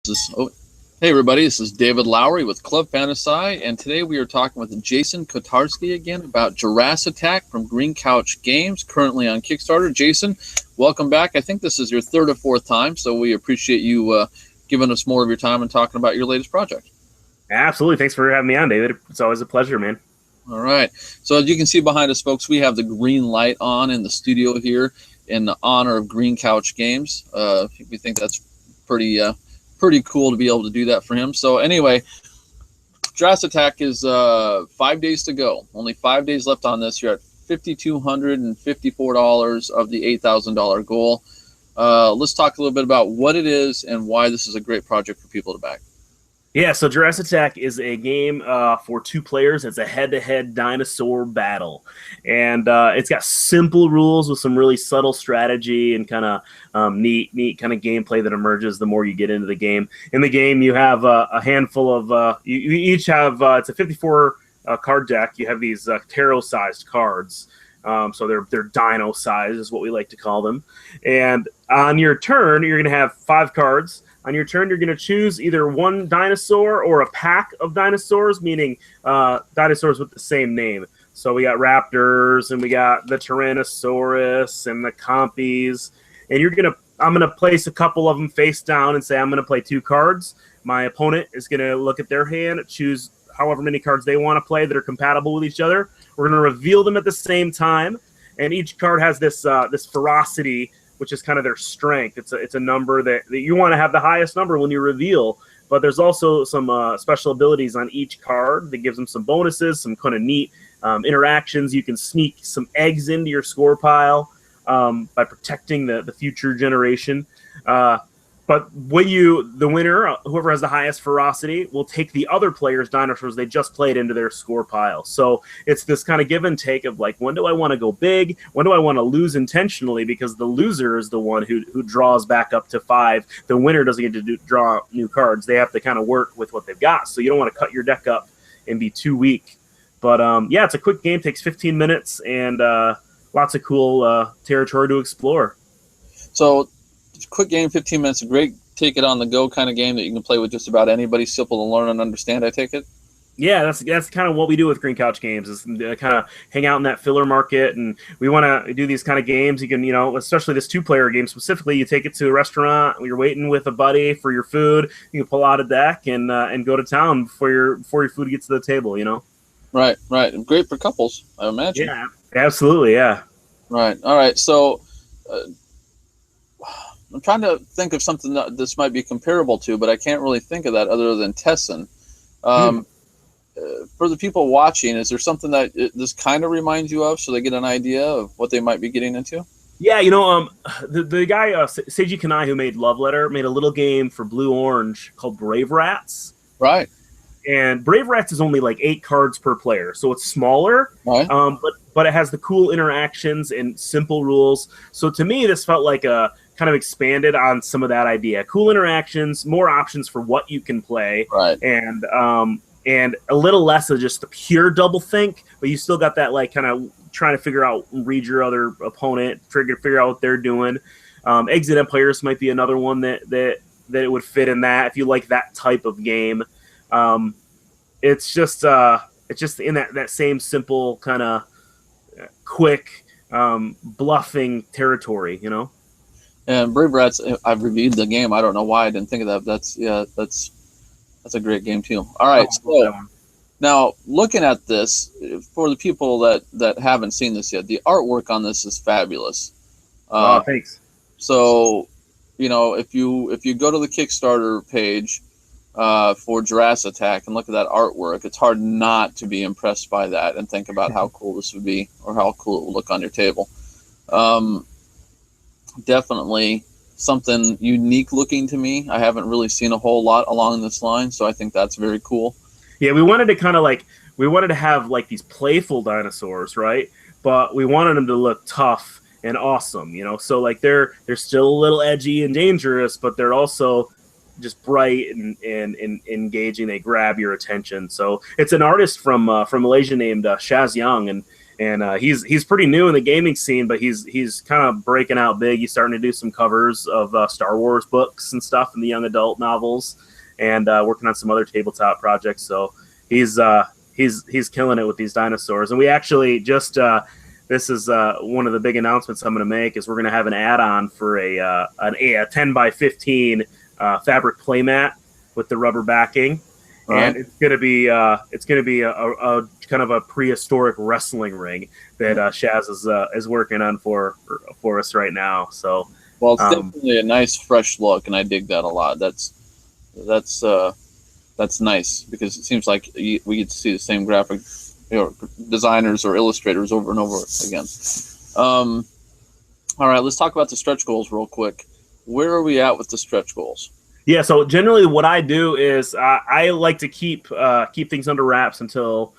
Hey everybody, this is David Lowry with Club Fantasci, and today we are talking with Jason Kotarski again about JurassAttack from Green Couch Games, currently on Kickstarter. Jason, welcome back. I think this is your third or fourth time, so we appreciate you giving us more of your time and talking about your latest project. Absolutely. Thanks for having me on, David. It's always a pleasure, man. All right. So as you can see behind us, folks, we have the green light on in the studio here in honor of Green Couch Games. We think that's pretty cool to be able to do that for him. So anyway, JurassAttack is 5 days to go. Only 5 days left on this. You're at $5,254 of the $8,000 goal. Let's talk a little bit about what it is and why this is a great project for people to back. Yeah, so JurassAttack is a game for two players. It's a head-to-head dinosaur battle. And it's got simple rules with some really subtle strategy and kind of neat kind of gameplay that emerges the more you get into the game. In the game, you have a handful of you each have it's a 54 card deck. You have these tarot-sized cards. So they're dino size is what we like to call them. And on your turn, you're going to have 5 cards. On your turn, you're going to choose either one dinosaur or a pack of dinosaurs, meaning dinosaurs with the same name. So we got raptors, and we got the Tyrannosaurus, and the Compies. And I'm going to place a couple of them face down and say I'm going to play 2 cards. My opponent is going to look at their hand, choose however many cards they want to play that are compatible with each other. We're going to reveal them at the same time, and each card has this ferocity, which is kind of their strength. It's a number that you want to have the highest number when you reveal, but there's also some special abilities on each card that gives them some bonuses, some kind of neat interactions. You can sneak some eggs into your score pile by protecting the future generation. But the winner, whoever has the highest ferocity, will take the other player's dinosaurs they just played into their score pile. So it's this kind of give and take of like, when do I want to go big? When do I want to lose intentionally? Because the loser is the one who draws back up to 5. The winner doesn't get to draw new cards. They have to kind of work with what they've got. So you don't want to cut your deck up and be too weak. But yeah, it's a quick game. Takes 15 minutes and lots of cool territory to explore. So quick game, 15 minutes, a great take it on the go kind of game that you can play with just about anybody, simple to learn and understand, I take it? Yeah, that's kind of what we do with Green Couch Games, is kind of hang out in that filler market, and we want to do these kind of games. You can, especially this 2-player game specifically, you take it to a restaurant, you're waiting with a buddy for your food, you can pull out a deck and go to town before your food gets to the table, Right. Great for couples, I imagine. Yeah, absolutely, yeah. Right, all right, so I'm trying to think of something that this might be comparable to, but I can't really think of that other than Tessin. For the people watching, is there something that this kind of reminds you of, so they get an idea of what they might be getting into? Yeah, the guy Seiji Kanai, who made Love Letter, made a little game for Blue Orange called Brave Rats. Right. And Brave Rats is only like 8 cards per player, so it's smaller. Right. But it has the cool interactions and simple rules. So to me, this felt like a kind of expanded on some of that idea. Cool interactions, more options for what you can play, right, and a little less of just the pure double think, but you still got that like kind of trying to read your other opponent, figure out what they're doing. Exit Empires might be another one that it would fit in that if you like that type of game. It's just in that same simple kind of quick bluffing territory, And Brave Rats, I've reviewed the game. I don't know why I didn't think of that. That's a great game too. All right, so now looking at this, for the people that haven't seen this yet, the artwork on this is fabulous. Thanks. So, if you go to the Kickstarter page for JurassAttack and look at that artwork, it's hard not to be impressed by that and think about how cool this would be or how cool it will look on your table. Definitely something unique looking to me. I haven't really seen a whole lot along this line, so I think that's very cool. Yeah, we wanted to have like these playful dinosaurs, right? But we wanted them to look tough and awesome, So like they're still a little edgy and dangerous, but they're also just bright and engaging. They grab your attention. So it's an artist from Malaysia named Shaz Young, and and he's pretty new in the gaming scene, but he's kind of breaking out big. He's starting to do some covers of Star Wars books and stuff in the young adult novels, and working on some other tabletop projects. So he's killing it with these dinosaurs. And we actually just this is one of the big announcements I'm going to make is we're going to have an add-on for a 10 by 15 fabric playmat with the rubber backing. And it's gonna be a kind of a prehistoric wrestling ring that Shaz is working on for us right now. So, well, it's definitely a nice fresh look, and I dig that a lot. That's nice because it seems like we get to see the same graphic, designers or illustrators over and over again. All right, let's talk about the stretch goals real quick. Where are we at with the stretch goals? Yeah, so generally what I do is I like to keep things under wraps until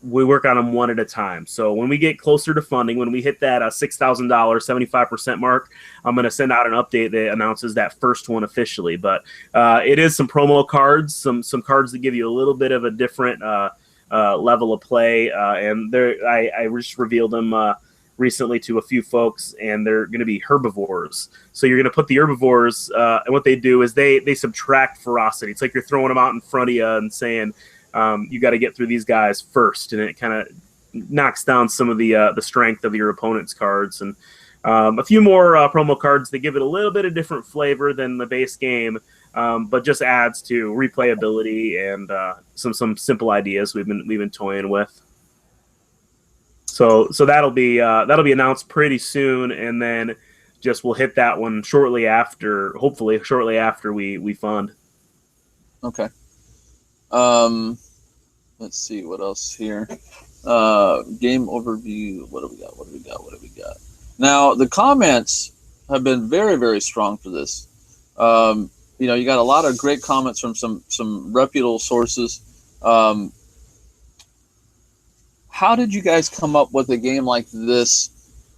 we work on them one at a time. So when we get closer to funding, when we hit that $6,000, 75% mark, I'm going to send out an update that announces that first one officially. But it is some promo cards, some cards that give you a little bit of a different level of play. And I just revealed them recently to a few folks, and they're going to be herbivores. So you're going to put the herbivores, and what they do is they subtract ferocity. It's like you're throwing them out in front of you and saying, you got to get through these guys first, and it kind of knocks down some of the strength of your opponent's cards. And a few more promo cards that give it a little bit of different flavor than the base game, but just adds to replayability and some simple ideas we've been toying with. So that'll be announced pretty soon, and then just we'll hit that one shortly after, hopefully shortly after we fund. Okay. Let's see what else here. Game overview. What do we got? Now the comments have been very, very strong for this. You got a lot of great comments from some reputable sources. How did you guys come up with a game like this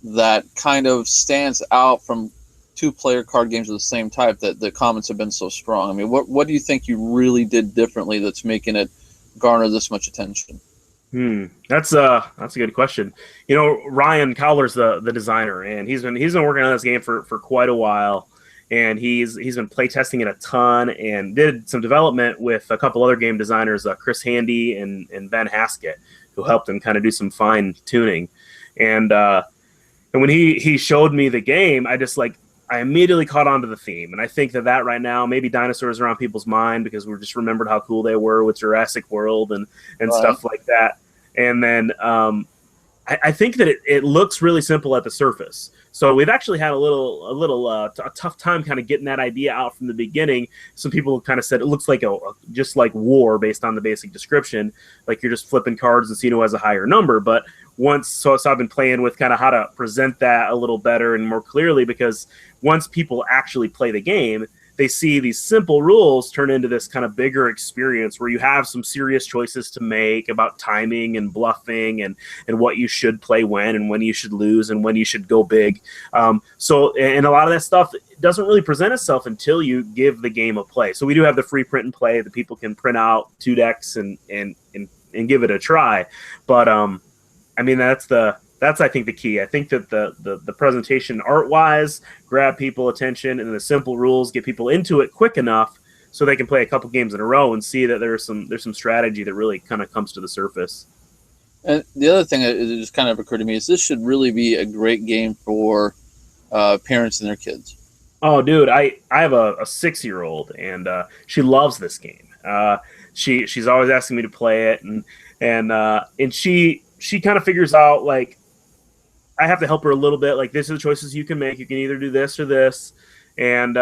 that kind of stands out from two-player card games of the same type that the comments have been so strong? I mean, what do you think you really did differently that's making it garner this much attention? That's a good question. Ryan Cowler's the designer, and he's been working on this game for quite a while, and he's been playtesting it a ton and did some development with a couple other game designers, Chris Handy and Ben Haskett, who helped him kind of do some fine tuning. And when he showed me the game, I immediately caught on to the theme. And I think that right now, maybe dinosaurs are on people's mind because we just remembered how cool they were with Jurassic World and stuff like that. And then I think that it looks really simple at the surface. So we've actually had a tough time kind of getting that idea out from the beginning. Some people kind of said it looks like just like war based on the basic description, like you're just flipping cards and seeing who has a higher number. But so I've been playing with kind of how to present that a little better and more clearly, because once people actually play the game, they see these simple rules turn into this kind of bigger experience where you have some serious choices to make about timing and bluffing and what you should play when you should lose and when you should go big. So a lot of that stuff doesn't really present itself until you give the game a play. So we do have the free print and play that people can print out 2 decks and give it a try. But I mean, that's I think the key. I think that the presentation art-wise grab people attention, and the simple rules get people into it quick enough so they can play a couple games in a row and see that there's some strategy that really kind of comes to the surface. And the other thing that just kind of occurred to me is this should really be a great game for parents and their kids. Oh, dude, I have a 6-year-old, and she loves this game. She's always asking me to play it, and she kind of figures out, like, I have to help her a little bit. Like, these are the choices you can make. You can either do this or this. And,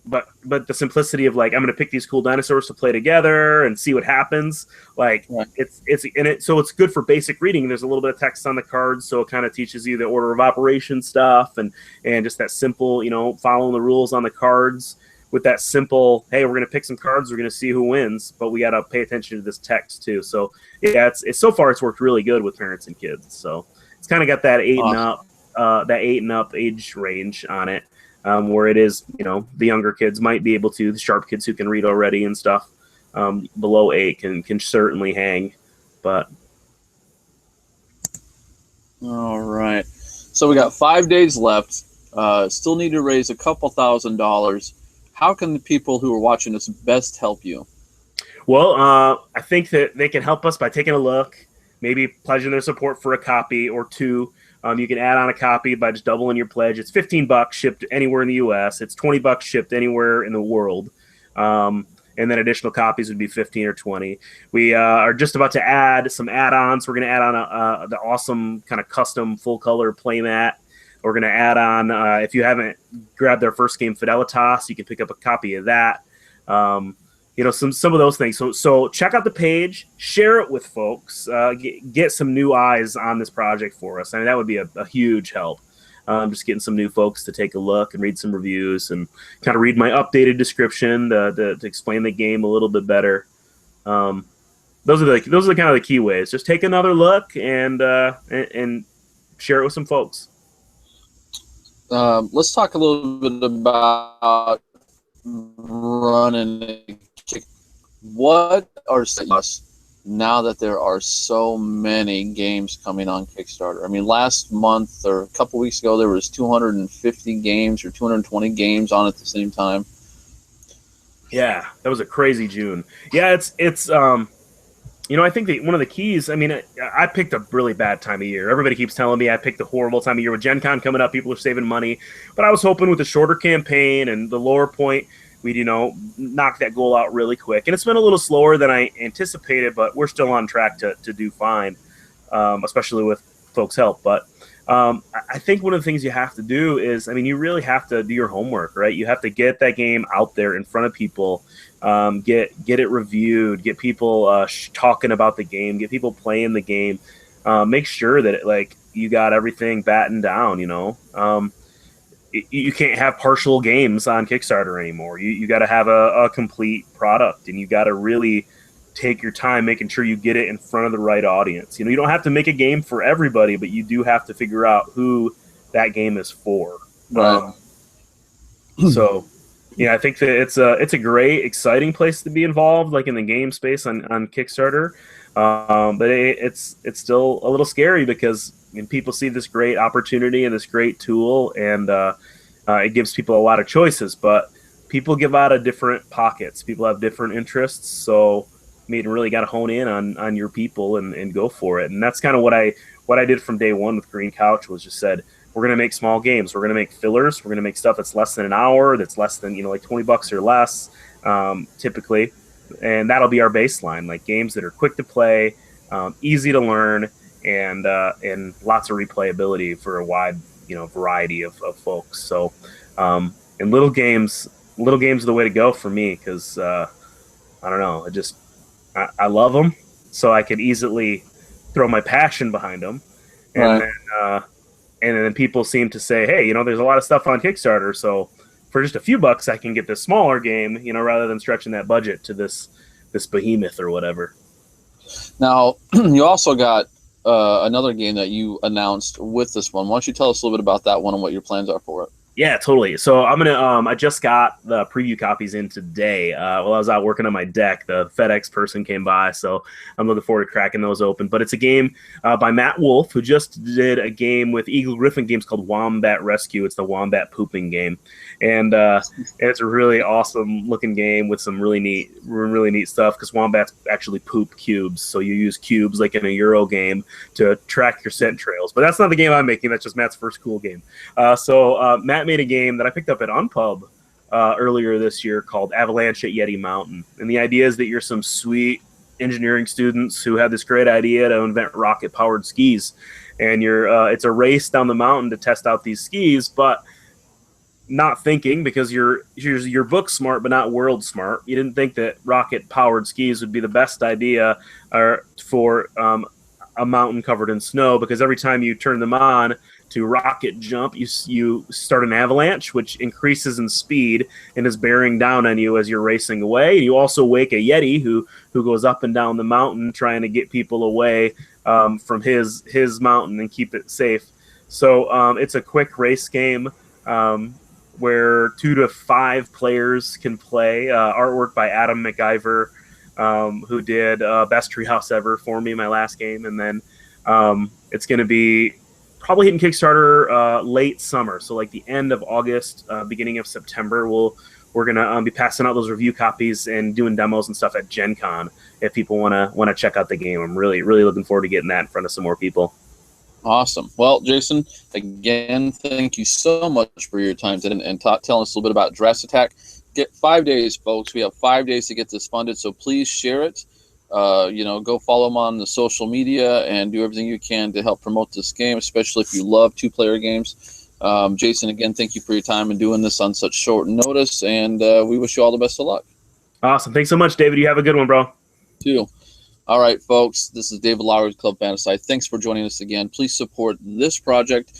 but the simplicity of, like, I'm going to pick these cool dinosaurs to play together and see what happens. Like, right. So it's good for basic reading. There's a little bit of text on the cards, so it kind of teaches you the order of operation stuff and just that simple, following the rules on the cards with that simple, hey, we're going to pick some cards. We're going to see who wins, but we got to pay attention to this text too. So yeah, so far it's worked really good with parents and kids. So it's kind of got that 8 and up age range on it, where it is, the younger kids might be able to, the sharp kids who can read already and stuff, below 8 can certainly hang. But All right. So we got 5 days left. Still need to raise a couple $1,000s. How can the people who are watching this best help you? Well, I think that they can help us by taking a look, maybe pledging their support for a copy or two. You can add on a copy by just doubling your pledge. It's $15 shipped anywhere in the U.S. It's $20 shipped anywhere in the world. And then additional copies would be 15 or 20. We are just about to add some add-ons. We're going to add on the awesome kind of custom full-color playmat. We're going to add on, if you haven't grabbed their first game, Fidelitas, you can pick up a copy of that. Some of those things. So check out the page, share it with folks, get some new eyes on this project for us. I mean, that would be a huge help. Just getting some new folks to take a look and read some reviews and kind of read my updated description to explain the game a little bit better. Those are kind of the key ways. Just take another look and share it with some folks. Let's talk a little bit about running a kick. What are us now that there are so many games coming on Kickstarter? I mean, last month or a couple weeks ago, there was 250 games or 220 games on at the same time. Yeah, that was a crazy June. Yeah, it's I think that one of the keys, I mean, I picked a really bad time of year. Everybody keeps telling me I picked a horrible time of year. With Gen Con coming up, people are saving money. But I was hoping with a shorter campaign and the lower point, we'd, knock that goal out really quick. And it's been a little slower than I anticipated, but we're still on track to do fine, especially with folks' help. But I think one of the things you have to do is, I mean, you really have to do your homework, right? You have to get that game out there in front of people, get it reviewed, get people talking about the game, get people playing the game, make sure that you got everything battened down. You can't have partial games on Kickstarter anymore. You got to have a complete product, and you got to really take your time making sure you get it in front of the right audience. You don't have to make a game for everybody, but you do have to figure out who that game is for. Right. So, I think that it's a great, exciting place to be involved, like in the game space on Kickstarter. But it's still a little scary because people see this great opportunity and this great tool, and it gives people a lot of choices. But people give out of different pockets. People have different interests, so you really got to hone in on your people and go for it. And that's kind of what I did from day one with Green Couch, was just said, we're going to make small games. We're going to make fillers. We're going to make stuff that's less than an hour, that's less than, like $20 or less, typically. And that'll be our baseline, like games that are quick to play, easy to learn, and lots of replayability for a wide, variety of folks. So, and little games are the way to go for me, because I don't know, I love them, so I could easily throw my passion behind them, and Right. then people seem to say, hey, there's a lot of stuff on Kickstarter, so for just a few bucks I can get this smaller game, rather than stretching that budget to this behemoth or whatever. Now, you also got another game that you announced with this one. Why don't you tell us a little bit about that one and what your plans are for it? Yeah, totally. So I'm gonna. I just got the preview copies in today. While I was out working on my deck, the FedEx person came by, so I'm looking forward to cracking those open. But it's a game by Matt Wolf, who just did a game with Eagle Griffin Games called Wombat Rescue. It's the wombat pooping game, and it's a really awesome looking game with some really neat stuff, because wombats actually poop cubes. So you use cubes like in a Euro game to track your scent trails. But that's not the game I'm making. That's just Matt's first cool game. So Matt made a game that I picked up at Unpub earlier this year called Avalanche at Yeti Mountain. And the idea is that you're some sweet engineering students who have this great idea to invent rocket-powered skis. And it's a race down the mountain to test out these skis, but not thinking, because you're book smart but not world smart. You didn't think that rocket-powered skis would be the best idea for a mountain covered in snow, because every time you turn them on to rocket jump, you start an avalanche, which increases in speed and is bearing down on you as you're racing away. You also wake a Yeti who goes up and down the mountain trying to get people away from his mountain and keep it safe. So it's a quick race game where 2 to 5 players can play. Artwork by Adam McIver, who did Best Treehouse Ever for me, my last game. And then it's going to be probably hitting Kickstarter late summer, so like the end of August, beginning of September. We're gonna be passing out those review copies and doing demos and stuff at Gen Con if people wanna check out the game. I'm really looking forward to getting that in front of some more people. Awesome. Well, Jason, again, thank you so much for your time today and telling us a little bit about JurassAttack. Get 5 days, folks. We have 5 days to get this funded, so please share it. Go follow them on the social media and do everything you can to help promote this game, especially if you love two-player games. Jason, again, thank you for your time and doing this on such short notice, and we wish you all the best of luck. Awesome. Thanks so much, David. You have a good one, bro. You too. All right, folks, this is David Lowry of Club Fantasci. Thanks for joining us again. Please support this project.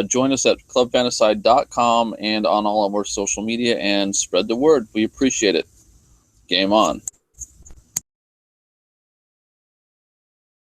Join us at clubfantasci.com and on all of our social media and spread the word. We appreciate it. Game on.